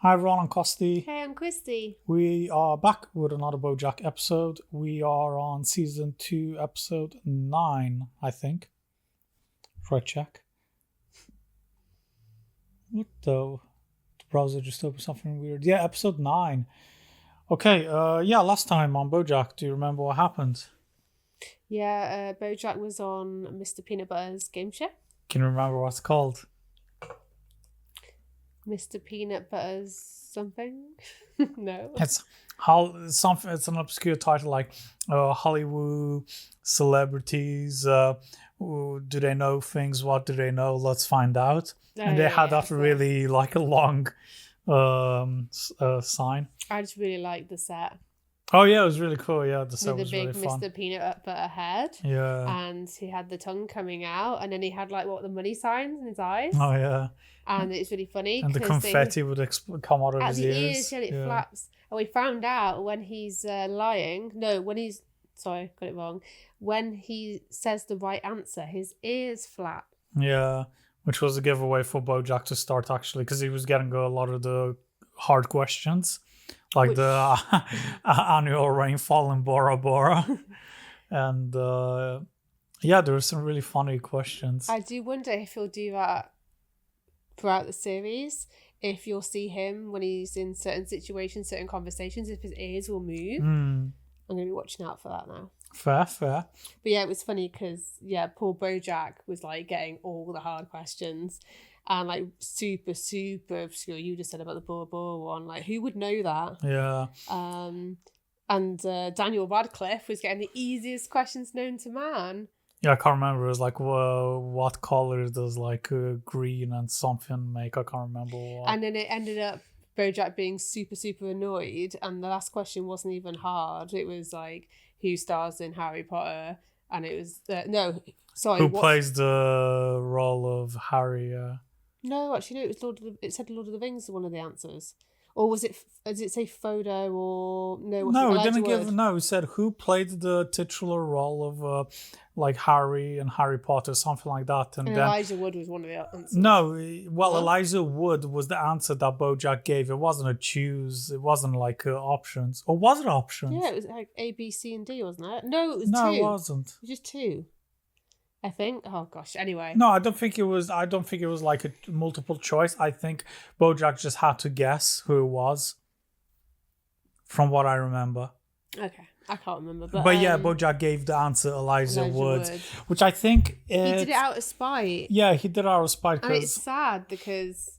Hi everyone, I'm Kosti. Hey, I'm Christy. We are back with another BoJack episode. We are on season 2, episode 9, I think. Try check. What the browser just opened something weird. Yeah, episode 9. Okay, last time on BoJack, do you remember what happened? Yeah, BoJack was on Mr. Peanut Butter's game show. Can you remember what it's called? Mr. Peanut Butter's something? No. It's an obscure title like Hollywood celebrities. Do they know things? What do they know? Let's find out. And they had that really like a long sign. I just really liked the set. Oh yeah, it was really cool. Yeah, the set was really fun. With the big Mr. Peanut Butter head. Yeah. And he had the tongue coming out, and then he had the money signs in his eyes. Oh yeah. And it's really funny. And the confetti would come out of his ears. Yeah, it flaps. And we found out when he's lying. No, sorry, got it wrong. When he says the right answer, his ears flap. Yeah, which was a giveaway for BoJack to start actually, because he was getting a lot of the hard questions, like the annual rainfall in Bora Bora. And there were some really funny questions. I do wonder if he'll do that throughout the series, if you'll see him when he's in certain situations, certain conversations, if his ears will move. I'm going to be watching out for that now. Fair. But yeah, it was funny because, poor BoJack was getting all the hard questions and super, super obscure. You just said about the Bora Bora one. Who would know that? Yeah. And Daniel Radcliffe was getting the easiest questions known to man. Yeah, I can't remember. It was what color does green and something make? I can't remember what. And then it ended up BoJack being super, super annoyed. And the last question wasn't even hard. It was who stars in Harry Potter? And it was who plays the role of Harry? No, actually, no. It was it said Lord of the Rings was one of the answers. Or was it? Did it say Frodo or no? No, it didn't give. No, it said who played the titular role of Harry and Harry Potter, something like that. And then, Elijah Wood was one of the answers. No, Elijah Wood was the answer that BoJack gave. It wasn't a choose. It wasn't options. Or was it options? Yeah, it was A, B, C, and D, wasn't it? No, it was two. No, it wasn't. It was just two. I think. Oh gosh. Anyway. No, I don't think it was a multiple choice. I think BoJack just had to guess who it was. From what I remember. Okay, I can't remember. But BoJack gave the answer Elijah Wood, which I think he did it out of spite. Yeah, he did it out of spite. I mean, it's sad because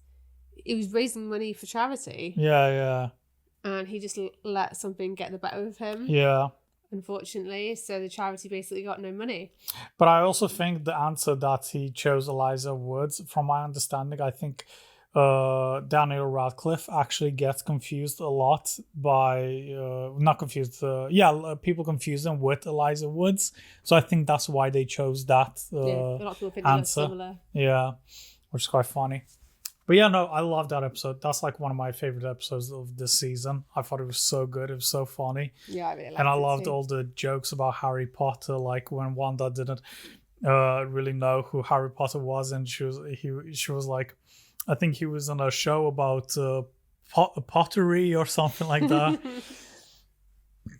he was raising money for charity. Yeah. And he just let something get the better of him. Yeah. Unfortunately, so the charity basically got no money. But I also think the answer that he chose Elijah Woods, from my understanding, I think Daniel Radcliffe actually gets confused a lot by people confuse him with Elijah Woods. So I think that's why they chose that a lot of people think answer. Similar. Yeah, which is quite funny. But yeah, no, I love that episode. That's one of my favorite episodes of this season. I thought it was so good. It was so funny. Yeah, I really liked it. And I loved all the jokes about Harry Potter, when Wanda didn't really know who Harry Potter was, and she was like, I think he was on a show about pottery or something like that.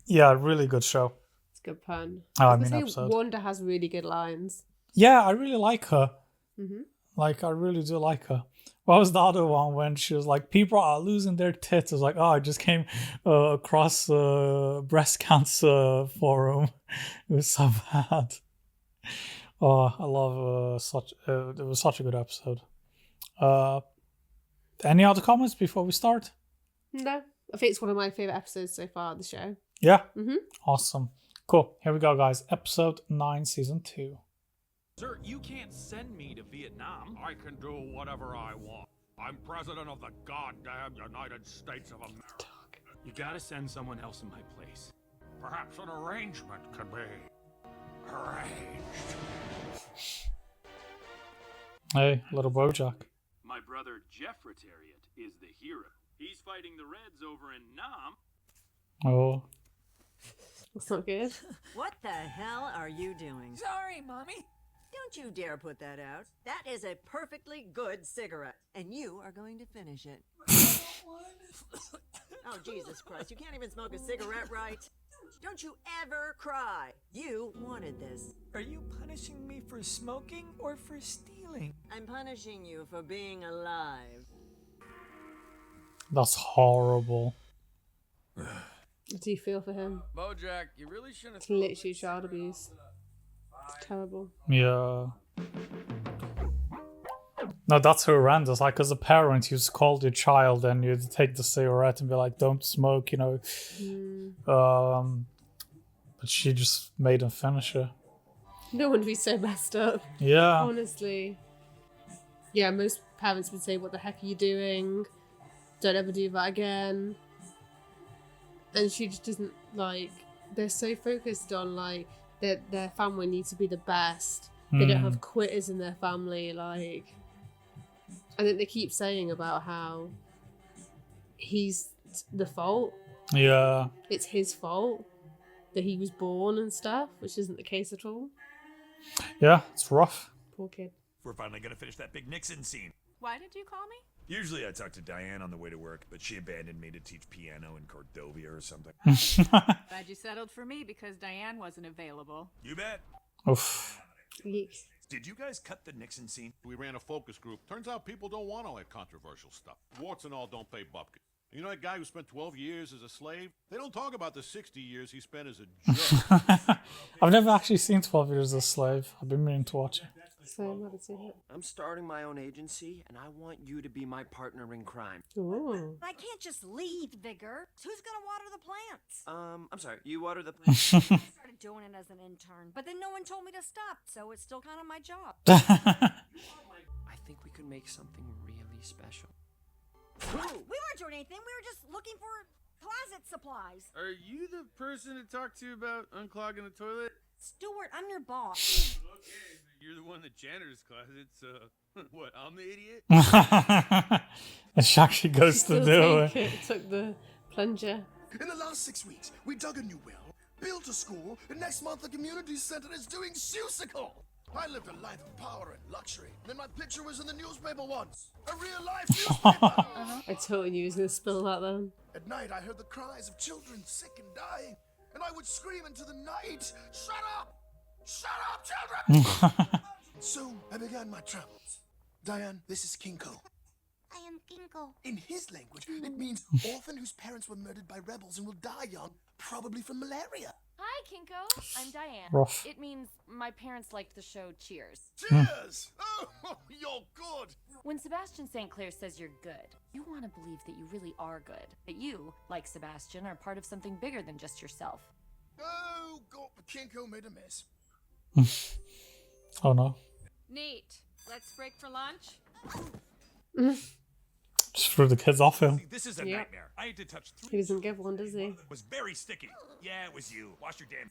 Yeah, really good show. It's a good pun. Episode. Wanda has really good lines. Yeah, I really like her. Mm-hmm. I really do like her. What was the other one when she was like, people are losing their tits? It was I just came across breast cancer forum. It was so bad. Oh, I love it was such a good episode. Any other comments before we start? No, I think it's one of my favorite episodes so far of the show. Yeah? Mm-hmm. Awesome. Cool. Here we go, guys. Episode 9, Season 2. Sir, you can't send me to Vietnam. I can do whatever I want. I'm president of the goddamn United States of America. You gotta send someone else in my place. Perhaps an arrangement could be arranged. Hey, little BoJack. My brother Jeffretariat is the hero. He's fighting the Reds over in Nam. Oh. That's not good. What the hell are you doing? Sorry, Mommy. Don't you dare put that out. That is a perfectly good cigarette, and you are going to finish it. I don't want Oh, Jesus Christ, you can't even smoke a cigarette right? Don't you ever cry. You wanted this. Are you punishing me for smoking or for stealing? I'm punishing you for being alive. That's horrible. Do you feel for him? BoJack, you really shouldn't It's literally child abuse. It's terrible. Yeah. No, that's horrendous. Like, as a parent, you scold your child and you take the cigarette and be like, don't smoke, you know. But she just made him finish it. No one would be so messed up. Yeah. Honestly. Yeah, most parents would say, what the heck are you doing? Don't ever do that again. And she just doesn't, like, they're so focused on, like, their family needs to be the best. They don't have quitters in their family, like... I think they keep saying about how he's the fault. Yeah. It's his fault that he was born and stuff, which isn't the case at all. Yeah, it's rough. Poor kid. We're finally gonna finish that big Nixon scene. Why did you call me? Usually I talk to Diane on the way to work, but she abandoned me to teach piano in Cordovia or something. Glad you settled for me because Diane wasn't available. You bet. Oof. Yeek. Did you guys cut the Nixon scene? We ran a focus group. Turns out people don't want all that controversial stuff. Warts and all don't pay bupkis. You know that guy who spent 12 years as a slave? They don't talk about the 60 years he spent as a judge. I've never actually seen 12 Years a Slave. I've been meaning to watch it. So I haven't seen it. I'm starting my own agency, and I want you to be my partner in crime. Ooh. I can't just leave, Vigor. Who's gonna water the plants? I'm sorry, you water the plants? I started doing it as an intern, but then no one told me to stop, so it's still kind of my job. I think we could make something really special. We weren't doing anything. We were just looking for closet supplies. Are you the person to talk to about unclogging the toilet? Stuart, I'm your boss. Okay, you're the one in the janitor's closet, so what, I'm the idiot? And she actually goes to Still do take it. it. Took the plunger. In the last 6 weeks, we dug a new well, built a school, and next month the community center is doing Shoesicle. I lived a life of power and luxury. Then my picture was in the newspaper once. A real life newspaper. I totally knew he was going to spill that then. At night, I heard the cries of children sick and dying, and I would scream into the night, "Shut up! Shut up, children!" So I began my travels. Diane, this is Kinko. I am Kinko. In his language, it means orphan whose parents were murdered by rebels and will die young, probably from malaria. Hi, Kinko. I'm Diane. Rough. It means my parents liked the show Cheers. Cheers! Oh, you're good. When Sebastian St. Clair says you're good, you want to believe that you really are good. That you, like Sebastian, are part of something bigger than just yourself. Oh, God, but Kinko made a mess. Oh no. Neat. Let's break for lunch. Just threw the kids off him. See, this is a Yep. nightmare. I had to touch He 3. doesn't give one, does he? It was very sticky. Yeah, it was you. Wash your damn.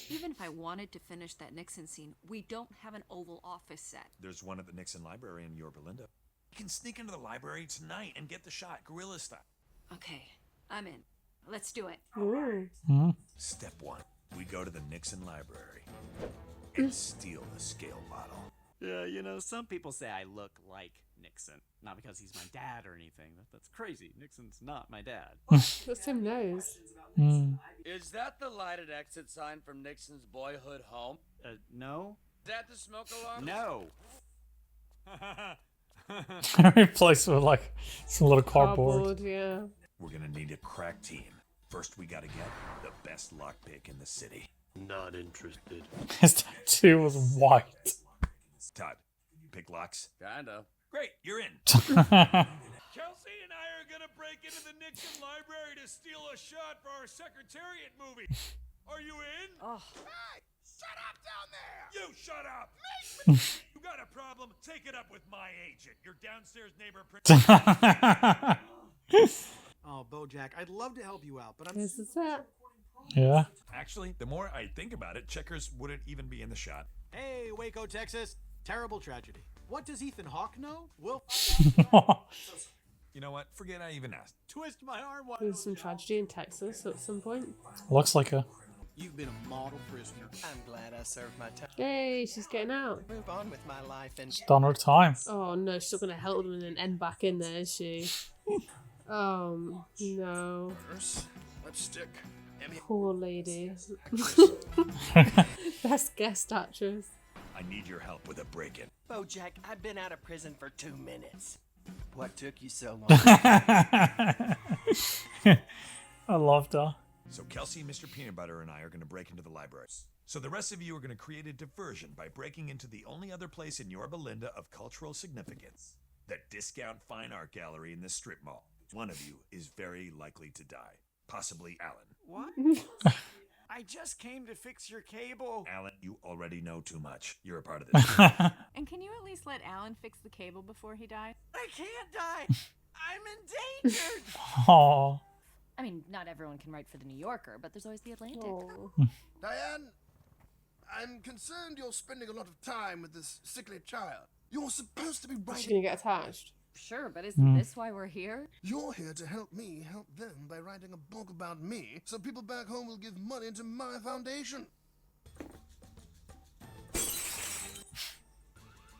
Even if I wanted to finish that Nixon scene, we don't have an Oval Office set. There's one at the Nixon Library in Yorba Linda. You can sneak into the library tonight and get the shot, guerrilla style. Okay, I'm in. Let's do it. Ooh. Step 1. We go to the Nixon Library and steal the scale bottle. Yeah, you know, some people say I look like Nixon. Not because he's my dad or anything. That's crazy. Nixon's not my dad. What's Tim knows? Is that the lighted exit sign from Nixon's boyhood home? No? Is that the smoke alarm? No. Replace with like some little cardboard. Yeah. We're gonna need a crack team. First, we gotta get the best lockpick in the city. Not interested. His tattoo was white. Todd, pick locks? Kinda. Great, you're in. Kelsey and I are gonna break into the Nixon Library to steal a shot for our Secretariat movie. Are you in? Oh. Hey, shut up down there! You shut up! You got a problem? Take it up with my agent, your downstairs neighbor. Oh, BoJack, I'd love to help you out, but I'm... This is it. Yeah. Actually, the more I think about it, checkers wouldn't even be in the shot. Hey, Waco, Texas. Terrible tragedy. What does Ethan Hawke know? We'll You know what? Forget I even asked. twist my arm. There's some tragedy in Texas at some point. Looks like a. You've been a model prisoner. I'm glad I served my time. Yay, she's getting out. Move on with my life and... She's done her time. Oh no, she's not going to help them and then end back in there, is she? No. Nurse, lipstick, Emmy. Poor lady. Best guest actress. I need your help with a break-in. BoJack, I've been out of prison for 2 minutes. What took you so long? I love that. So Kelsey, Mr. Peanut Butter, and I are going to break into the library. So the rest of you are going to create a diversion by breaking into the only other place in Yorba Linda of cultural significance, the discount fine art gallery in the strip mall. One of you is very likely to die. Possibly Alan. What? I just came to fix your cable. Alan, you already know too much. You're a part of this. And can you at least let Alan fix the cable before he dies? I can't die. I'm endangered. Aww. I mean, not everyone can write for the New Yorker, but there's always the Atlantic. Diane, I'm concerned you're spending a lot of time with this sickly child. You're supposed to be Is writing. she gonna get attached? Sure, but isn't this why we're here? You're here to help me help them by writing a book about me, so people back home will give money to my foundation.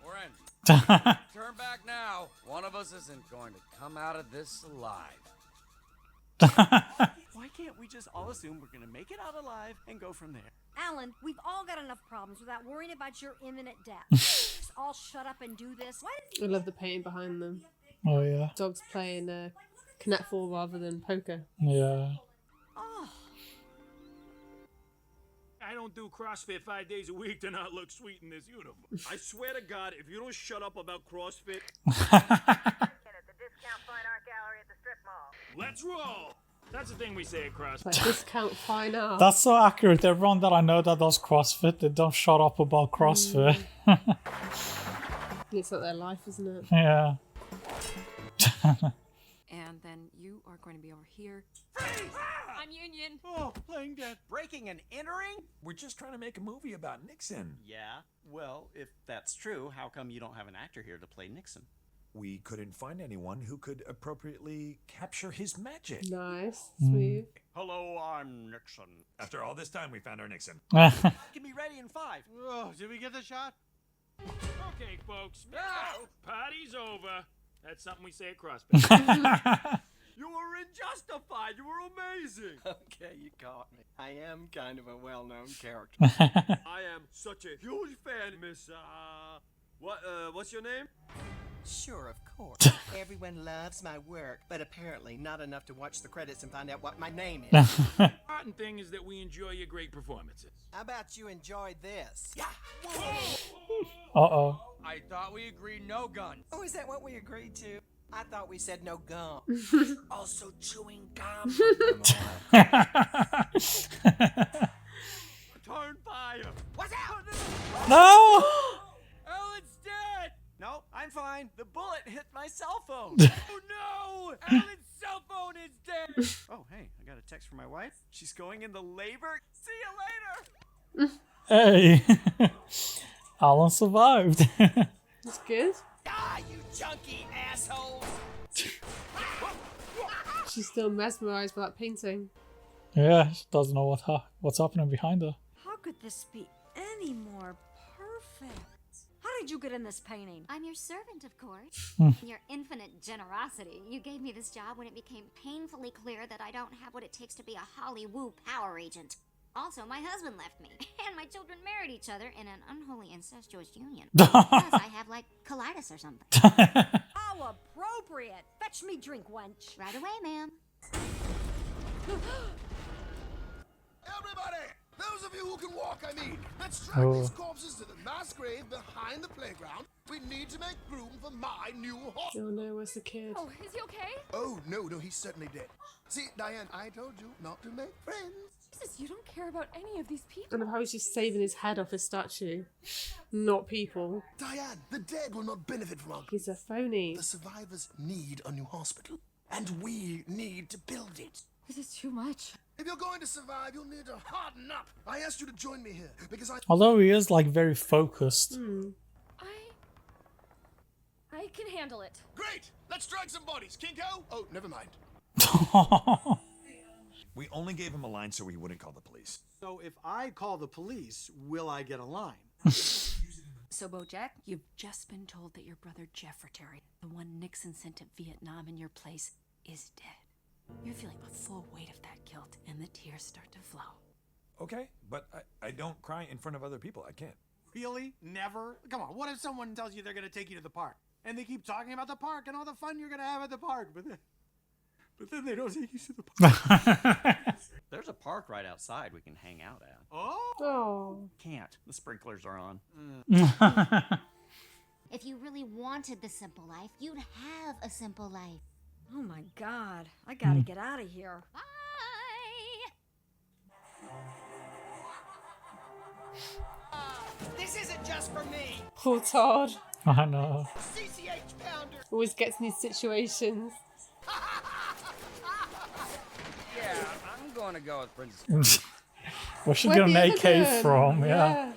We're in. Turn back now. One of us isn't going to come out of this alive. Why can't we just all assume we're gonna make it out alive and go from there? Alan, we've all got enough problems without worrying about your imminent death. Just all shut up and do this. Why I love the painting behind them. Oh yeah. Dogs playing Connect4 rather than poker. Yeah. I don't do CrossFit 5 days a week to not look sweet in this uniform. I swear to God, if you don't shut up about CrossFit... Let's roll! That's the thing we say at CrossFit. Like discount fine art. That's so accurate. Everyone that I know that does CrossFit, they don't shut up about CrossFit. It's like their life, isn't it? Yeah. And then you are going to be over here. I'm Union. Oh, playing dead. Breaking and entering? We're just trying to make a movie about Nixon. Yeah, well, if that's true, how come you don't have an actor here to play Nixon? We couldn't find anyone who could appropriately capture his magic. Nice. Smooth. Hello, I'm Nixon. After all this time, we found our Nixon. Can be ready in 5. Oh, did we get the shot? Okay, folks. Party's over. That's something we say at CrossFit. You were unjustified. You were amazing. Okay, you caught me. I am kind of a well-known character. I am such a huge fan, Miss, what's your name? Sure, of course. Everyone loves my work, but apparently not enough to watch the credits and find out what my name is. The important thing is that we enjoy your great performances. How about you enjoy this? Yeah. Uh-oh. I thought we agreed no guns. Oh, is that what we agreed to? I thought we said no gum. Also chewing gum. Turn fire! What's out? No! Alan's dead! No, I'm fine. The bullet hit my cell phone. Oh no! Alan's cell phone is dead! Oh, hey, I got a text from my wife. She's going into labor. See you later! Hey. Alan survived. That's good. Ah, you junkie assholes! She's still mesmerized by that painting. Yeah, she doesn't know what's happening behind her. How could this be any more perfect? How did you get in this painting? I'm your servant, of course. Your infinite generosity. You gave me this job when it became painfully clear that I don't have what it takes to be a Hollywood power agent. Also, my husband left me, and my children married each other in an unholy incestuous union. Plus, I have, like, colitis or something. How appropriate! Fetch me drink, wench. Right away, ma'am. Everybody! Those of you who can walk, I mean, let's drag these corpses to the mass grave behind the playground. We need to make room for my new horse. Oh no, where's the kid? Oh, is he okay? Oh, no, he's certainly dead. See, Diane, I told you not to make friends. Jesus, you don't care about any of these people. I love how he's just saving his head off his statue. Not people. Diane, the dead will not benefit from our... He's a phony. The survivors need a new hospital, and we need to build it. This is too much. If you're going to survive, you'll need to harden up. I asked you to join me here because I... Although he is, like, very focused. I can handle it. Great! Let's drag some bodies, Kinko! Oh, never mind. We only gave him a line so he wouldn't call the police. So if I call the police, will I get a line? So, BoJack, you've just been told that your brother Jeffrey, the one Nixon sent to Vietnam in your place, is dead. You're feeling the full weight of that guilt, and the tears start to flow. Okay, but I don't cry in front of other people. I can't. Really? Never? Come on, what if someone tells you they're going to take you to the park? And they keep talking about the park and all the fun you're going to have at the park, but then they don't take you to the park. There's a park right outside we can hang out at. Oh. Can't. The sprinklers are on. If you really wanted the simple life, you'd have a simple life. Oh my god, I gotta get out of here. This isn't just for me. Poor Todd. I know. CCH pounder. Always gets in these situations. Yeah, I'm going to go with Princess. Where's she getting an AK from? Yeah.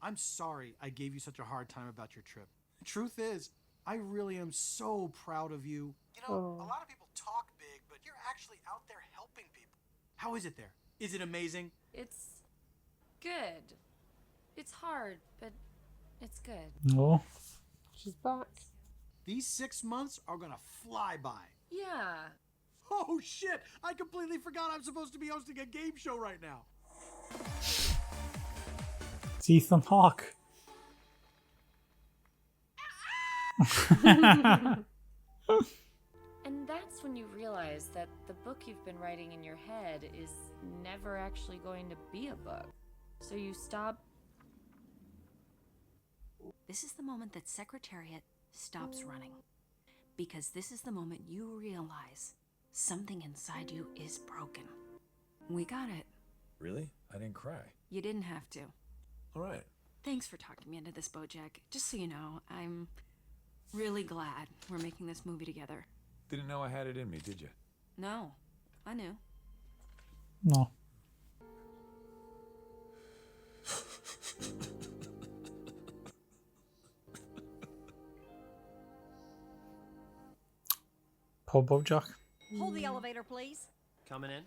I'm sorry I gave you such a hard time about your trip. The truth is, I really am so proud of you. You know, a lot of people talk big, but you're actually out there helping people. How is it there? Is it amazing? It's good. It's hard, but it's good. No. She's back. These 6 months are gonna fly by. Yeah. Oh shit! I completely forgot I'm supposed to be hosting a game show right now. It's Ethan Hawke. And that's when you realize that the book you've been writing in your head is never actually going to be a book. So you stop. This is the moment that Secretariat stops running. Because this is the moment you realize something inside you is broken. We got it. Really? I didn't cry. You didn't have to. All right. Thanks for talking me into this, BoJack. Just so you know, I'm really glad we're making this movie together. Didn't know I had it in me, did you? No, I knew. No. Poor BoJack. Hold the elevator, please. Coming in?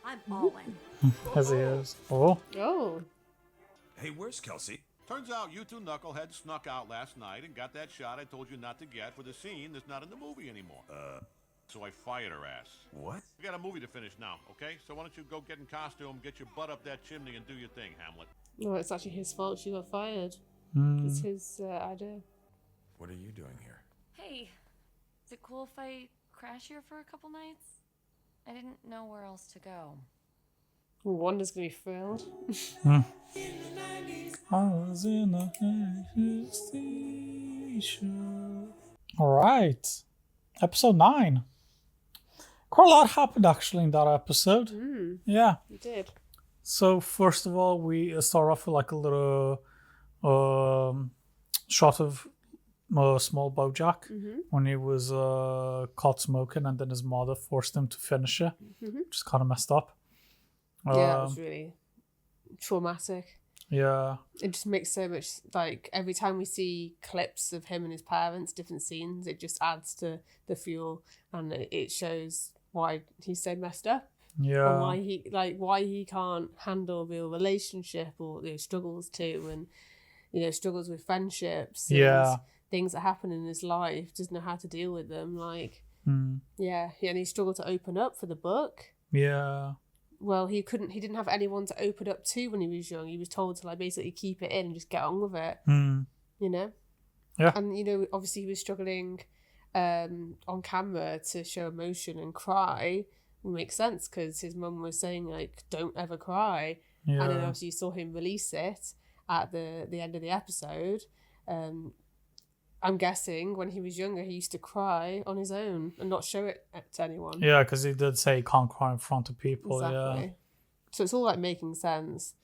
I'm all in. As he is. Oh. Oh. Hey, where's Kelsey? Turns out you two knuckleheads snuck out last night and got that shot I told you not to get for the scene that's not in the movie anymore. So I fired her ass. What? We got a movie to finish now, okay? So why don't you go get in costume, get your butt up that chimney, and do your thing, Hamlet. No, it's actually his fault she got fired. It's his idea. What are you doing here? Hey, is it cool if I crash here for a couple nights? I didn't know where else to go. Wanda's gonna be thrilled. I was in a station. Alright. Episode 9. Quite a lot happened actually in that episode. Yeah. You did. So first of all, we start off with like a little shot of small BoJack when he was caught smoking, and then his mother forced him to finish it, which is kind of messed up. Yeah, it was really traumatic. Yeah. It just makes so much, like, every time we see clips of him and his parents, different scenes, it just adds to the fuel, and it shows why he's so messed up. Yeah. And why he can't handle real relationship, or struggles to, and struggles with friendships. And things that happen in his life, doesn't know how to deal with them. Like, and he struggled to open up for the book. Yeah. Well, he didn't have anyone to open up to when he was young. He was told to basically keep it in and just get on with it. Yeah. And obviously he was struggling on camera to show emotion and cry. It makes sense because his mum was saying don't ever cry. And then obviously you saw him release it at the end of the episode. I'm guessing when he was younger, he used to cry on his own and not show it to anyone. Yeah, because he did say he can't cry in front of people. Exactly. Yeah. So it's all making sense.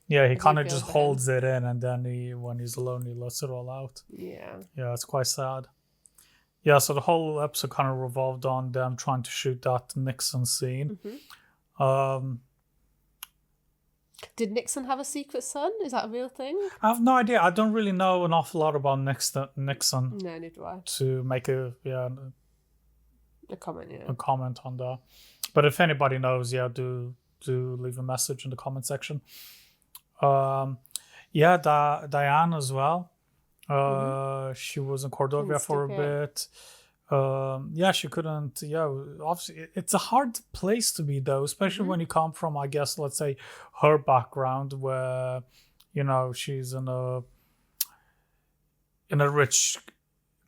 Yeah, he kind of just holds it in, and then when he's alone, he lets it all out. Yeah. Yeah, it's quite sad. Yeah, so the whole episode kind of revolved on them trying to shoot that Nixon scene. Did Nixon have a secret son? Is that a real thing? I have no idea. I don't really know an awful lot about Nixon. No, neither do I. To make a comment, yeah. A comment on that. But if anybody knows, do leave a message in the comment section. Diane as well. She was in Cordovia for a bit. Yeah, she couldn't. Yeah, obviously, it's a hard place to be though, especially when you come from, I guess, let's say, her background, where she's in a rich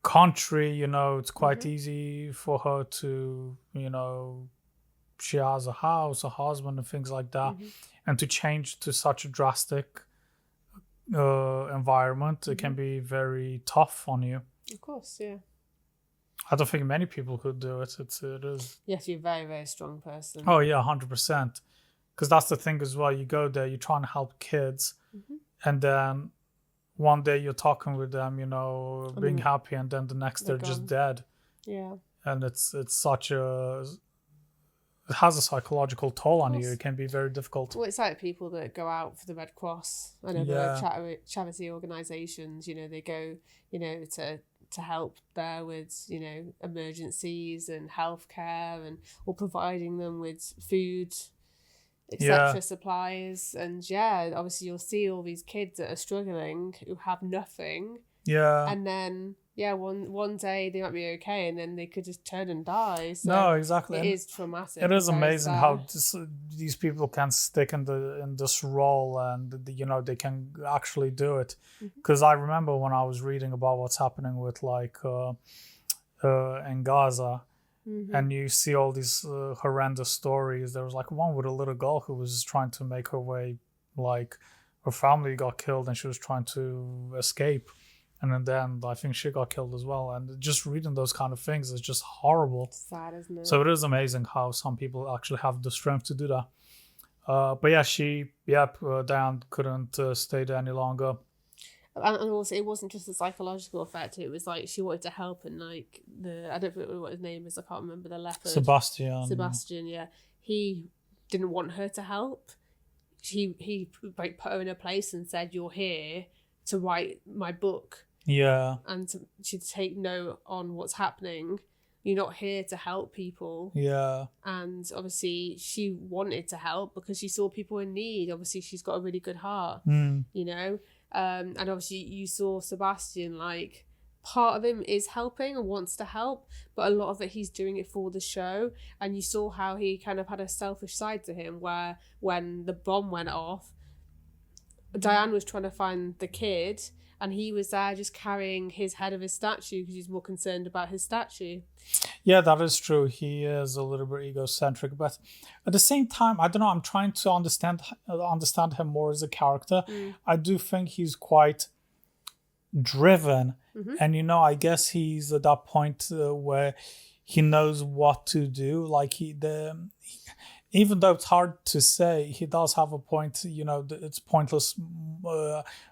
country. It's quite easy for her to, she has a house, a husband, and things like that, and to change to such a drastic environment, it can be very tough on you. Of course, yeah. I don't think many people could do it. It is. You have to be a very, very strong person. Oh yeah, 100%. Because that's the thing as well. You go there, you're trying to help kids, and then one day you're talking with them, being happy, and then the next they're just dead. Yeah. And it's such a. It has a psychological toll on you. It can be very difficult. Well, it's like people that go out for the Red Cross. I know the charity organisations. They go, to help there with emergencies and healthcare or providing them with food, etc. supplies. And obviously you'll see all these kids that are struggling who have nothing. Yeah. And then one day they might be okay, and then they could just turn and die. So no, exactly. It is traumatic. It is amazing how these people can stick in this role, and they can actually do it. Because I remember when I was reading about what's happening with in Gaza, and you see all these horrendous stories. There was one with a little girl who was trying to make her way, her family got killed, and she was trying to escape. And then I think she got killed as well. And just reading those kind of things is just horrible. It's sad, isn't it? So it is amazing how some people actually have the strength to do that. But yeah, Diane couldn't stay there any longer. And also, it wasn't just a psychological effect. It was she wanted to help, and I don't know what his name is. I can't remember the leopard. Sebastian, yeah. He didn't want her to help. He put her in a place and said, "You're here to write my book." Yeah. And to take note on what's happening. You're not here to help people. Yeah. And obviously she wanted to help because she saw people in need. Obviously she's got a really good heart, And obviously you saw Sebastian, part of him is helping and wants to help, but a lot of it he's doing it for the show. And you saw how he kind of had a selfish side to him, where when the bomb went off, Diane was trying to find the kid, and he was there just carrying his head of his statue because he's more concerned about his statue. Yeah, that is true. He is a little bit egocentric, but at the same time, I don't know. I'm trying to understand him more as a character. I do think he's quite driven, and I guess he's at that point where he knows what to do. Even though it's hard to say, he does have a point. It's pointless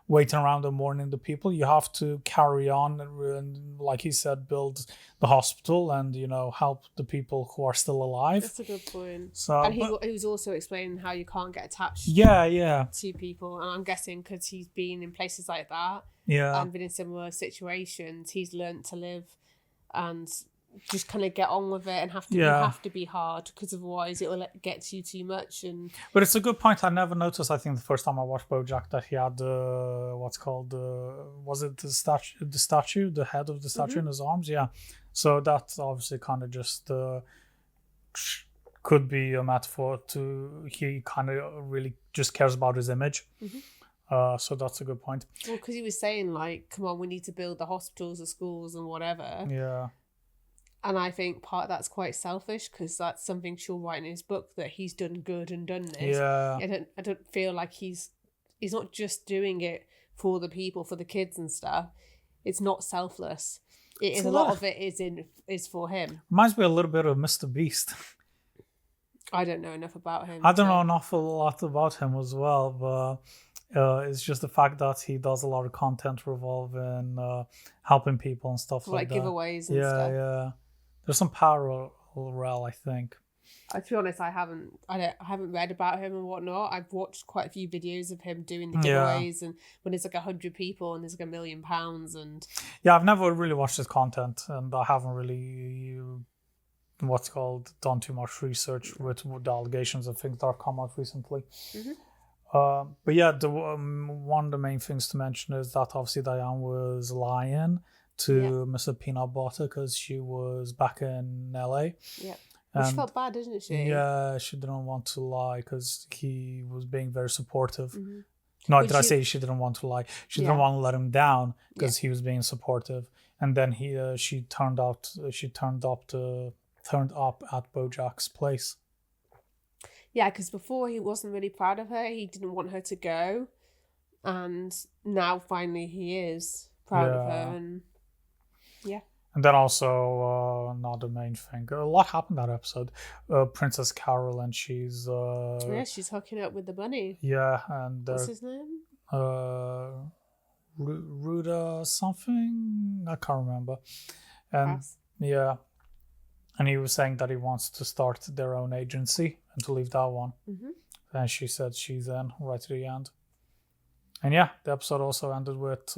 waiting around and mourning the people. You have to carry on and, like he said, build the hospital and, help the people who are still alive. That's a good point. So, and he was also explaining how you can't get attached to people. And I'm guessing because he's been in places like that and been in similar situations, he's learned to live and just kind of get on with it and have to be hard, because otherwise it will get to you too much. But it's a good point. I never noticed. I think the first time I watched BoJack that he had what's called was it the statue, the head of the statue in his arms? Yeah. So that obviously kind of just could be a metaphor to he kind of really just cares about his image. So that's a good point. Well, because he was saying come on, we need to build the hospitals, the schools, and whatever. Yeah. And I think part of that's quite selfish, because that's something she'll write in his book, that he's done good and done this. Yeah. I don't feel like he's not just doing it for the people, for the kids and stuff. It's not selfless. It is a lot of it is for him. Reminds me a little bit of Mr. Beast. I don't know enough about him. I don't know an awful lot about him as well, but it's just the fact that he does a lot of content revolving helping people and stuff like that. Giveaways and stuff. Yeah. There's some parallel, I think. To be honest, I haven't read about him and whatnot. I've watched quite a few videos of him doing the giveaways, and when there's 100 people and there's £1 million and I've never really watched his content, and I haven't really done too much research with the allegations and things that have come out recently. But yeah, one of the main things to mention is that obviously Diane was lying, to Mr. Peanut Butter because she was back in LA. Yeah. She And felt bad, didn't she? yeah, she didn't want to lie because he was being very supportive. Mhm. No, But did I she- say she didn't want to lie? She Yeah. didn't want to let him down because he was being supportive. And then she turned up at BoJack's place. Yeah, because before he wasn't really proud of her. He didn't want her to go. And now finally he is proud of Yeah. her. And yeah. And then also another main thing. A lot happened that episode. Princess Carol, and she's Yeah, she's hooking up with the bunny. yeah, and What's his name? Ruda something, I can't remember. And Pass. yeah, and he was saying that he wants to start their own agency and to leave that one. Mhm. And she said she's in right to the end. And yeah, the episode also ended with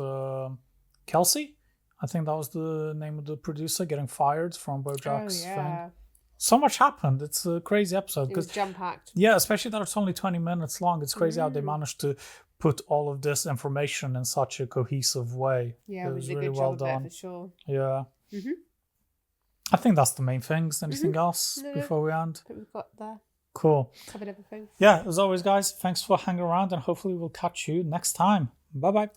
Kelsey. I think that was the name of the producer getting fired from BoJack's Oh, yeah. thing. So much happened. It's a crazy episode. It was jam-packed. Yeah, especially that it's only 20 minutes long. It's crazy how they Mm. managed to put all of this information in such a cohesive way. Yeah, It we was did a really good well job of done. it for sure. Yeah. Mhm. I think that's the main things. Anything else No, before we end? I think we've got there. Cool. Covered everything. Yeah, as always, guys, thanks for hanging around, and hopefully we'll catch you next time. Bye-bye.